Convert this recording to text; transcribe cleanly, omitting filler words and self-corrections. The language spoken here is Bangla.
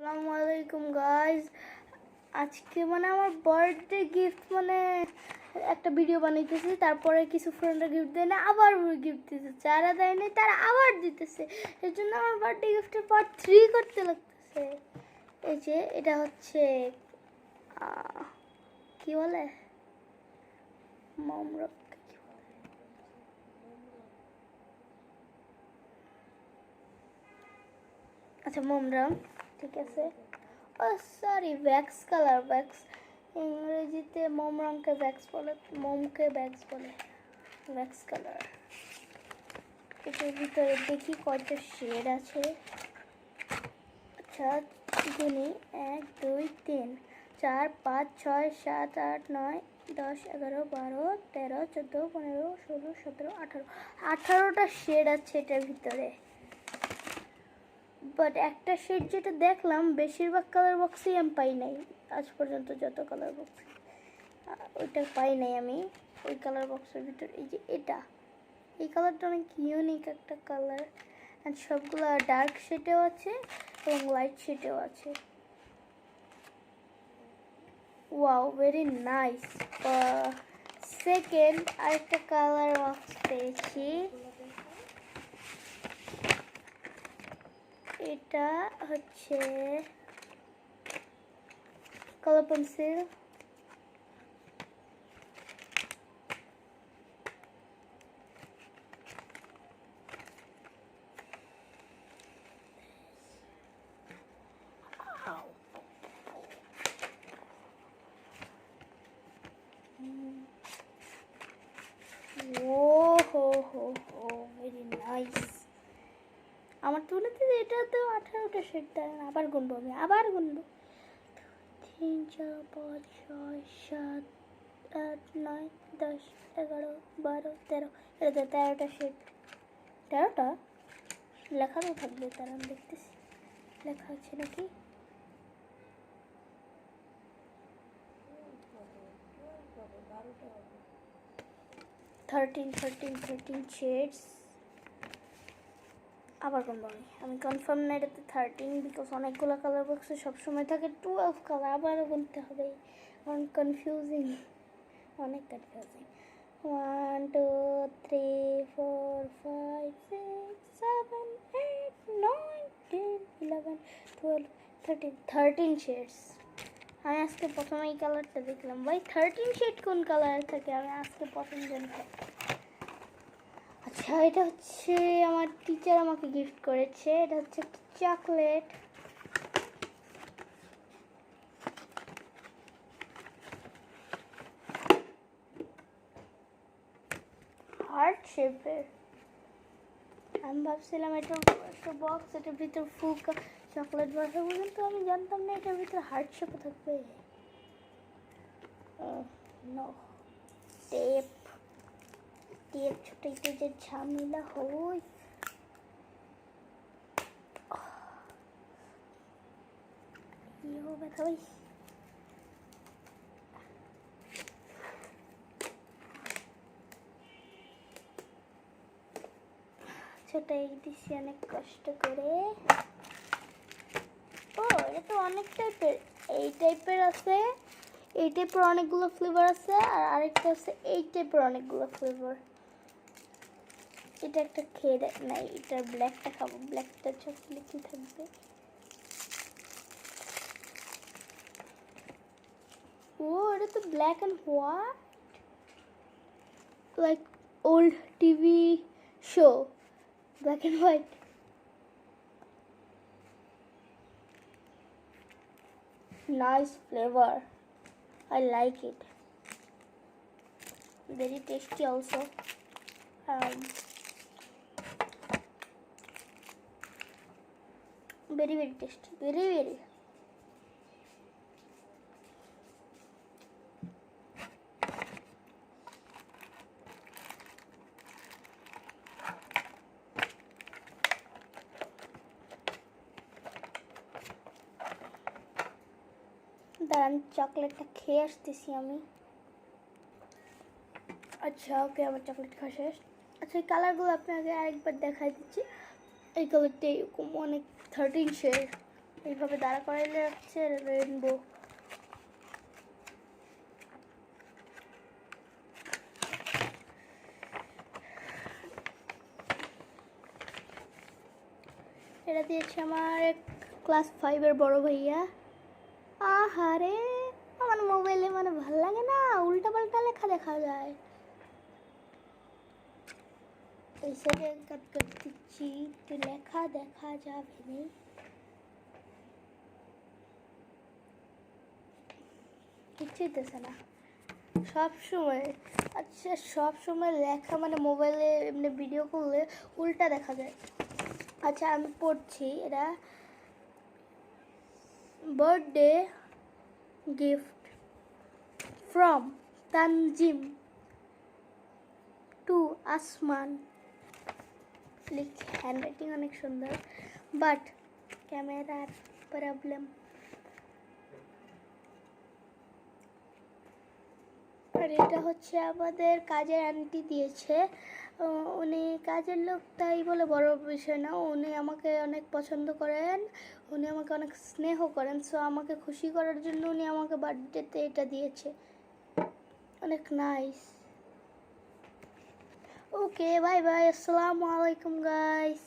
আসসালামু আলাইকুম গাইজ। আজকে আমার বার্থডে গিফট একটা ভিডিও বানাইতেছি, তারপরে কিছু ফ্রেন্ডরা গিফট দেয় না, আবার গিফট দিতেছে, যারা দেয় নাই তারা আবার দিতেছে। এর জন্য আমার বার্থডে গিফটের পার্ট 3 করতে লাগতেছে। এই যে এটা হচ্ছে কি বলে মমরক, আচ্ছা মোমরাম, ঠিক আছে। ও সরি, ভ্যাক্স কালার, ভ্যাক্স ইংরেজিতে মোম রঙকে ভ্যাক্স বলে, মোমকে ভ্যাক্স বলে, ভ্যাক্স কালার। এটার ভিতরে দেখি কয়টা শেড আছে। আচ্ছা গুনি 1 2 3 4 5 6 7 8 9 10 11 12 13 14 15 16 17 18, 18টা শেড আছে এটার ভিতরে। বাট একটা শেড যেটা দেখলাম, বেশিরভাগ কালার বক্সেই আমি পাই নাই আজ পর্যন্ত, যত কালার বক্স ওইটা পাই নাই আমি। ওই কালার বক্সের ভিতরে এই যে এটা, এই কালারটা অনেক ইউনিক একটা কালার, অ্যান্ড সবগুলো ডার্ক শেডেও আছে এবং লাইট শেডেও আছে। Wow, very nice. সেকেন্ড আরেকটা কালার বক্স পেয়েছি। এটা হচ্ছে কালার পেন্সিল। Very nice. আমার তুলেতে এটা তো 18টা শেড দেয়, আবার গুনবো, আমি আবার গুনবো। 3 4 5 6 7 8 9 10 11 12 13, এটা 13টা শেড। 13টা লেখা তো থাকবে, তার আমি দেখতেছি লেখা আছে নাকি। Thirteen shades. আবার গুনবো, আমি কনফার্ম না এটাতে 13, বিকজ অনেকগুলো কালার বক্সে সবসময় থাকে 12 কালার, আবারও গুনতে হবে, কারণ কনফিউজিং, অনেক কনফিউজিং। 1 2 3 4 5 6 7 8 9 10 11 12 13 শেডস। আমি আজকে প্রথমে এই কালারটা দেখলাম, ভাই 13 শেড কোন কালার থাকে, আমি আজকে প্রথম জানতাম। আচ্ছা, এটা হচ্ছে আমার টিচার আমাকে গিফট করেছে, এটা হচ্ছে চকলেট। হার্ট শেপের। আমি ভাবছিলাম এটা একটা বক্স, এটার ভিতর ফুল চকলেট বসাবো, কিন্তু আমি জানতাম না এটার ভিতরে হার্ট শেপও থাকবে। নো, টেপ টেপ ছুটাইতে যে ঝামেলা হয়। ব্যথা ভাই। ছোটাই দিচ্ছি অনেক কষ্ট করে। ও, এটা তো অনেক টাইপের, এই টাইপের আছে, এই টাইপের অনেকগুলো ফ্লেভার আছে, আর আরেকটা আছে এই টাইপের অনেকগুলো ফ্লেভার। এটা একটা খেয়ে দেখ, নাই এটা ব্ল্যাকটা খাবো, ব্ল্যাকটা চকলেটই থাকবে। ও, এটা তো black and white, like old TV show, black and white. Nice flavor, I like it, very tasty also. Very tasty, very. দাঁড়ান, চকলেটটা খেয়ে আসতেছি আমি। আচ্ছা ওকে, আমার চকলেট খাওয়া শেষ। আচ্ছা, এই কালারগুলো আপনাকে আরেকবার দেখাই দিচ্ছি। এই কালারটা এরকম অনেক 13 শেড, এইভাবে দাঁড়া করাইলে হচ্ছে রেইনবো। এটা দিয়েছে আমার ক্লাস 5-এর বড় ভাইয়া। আহারে, আমার মোবাইলে মানে ভালো লাগে না, উল্টা পাল্টা লেখা দেখা যায়। এই সাইডে কাট দিচ্ছি, একটু লেখা দেখা যাবে না। কিছুই দিতেছে না সব সময়। আচ্ছা, সব সময় লেখা মানে মোবাইলে এমনি ভিডিও করলে উল্টা দেখা যায়। আচ্ছা, আমি পড়ছি এটা। Birthday gift from Tanjim to Asman. Handwriting অনেক সুন্দর, বাট ক্যামেরার প্রবলেম। আর এটা হচ্ছে আমাদের কাজের আন্টি দিয়েছে। উনি কাজের লোক তাই বলে বড় বিষয় না, উনি আমাকে অনেক পছন্দ করেন, উনি আমাকে অনেক স্নেহ করেন। সো আমাকে খুশি করার জন্য উনি আমাকে বার্থডেতে এটা দিয়েছে। অনেক নাইস। ওকে, বাই বাই, আসসালামু আলাইকুম গাইস।